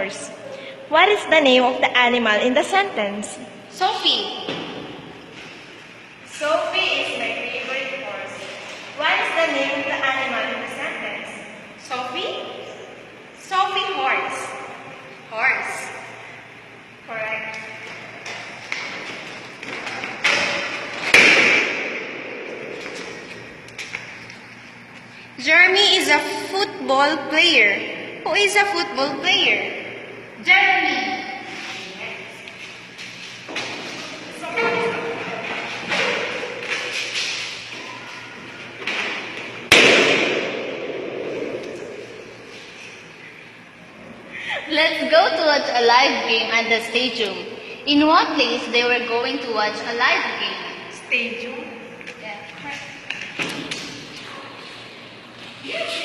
horse. What is the name of the animal in the sentence? Sophie. Sophie is my favorite horse. What is the name of the animal in the sentence? Sophie? Sophie horse. Horse. Correct. Jeremy is a football player. Who is a football player? Jeremy. Let's go to watch a live game at the stadium. In what place they were going to watch a live game? Stadium. Yeah.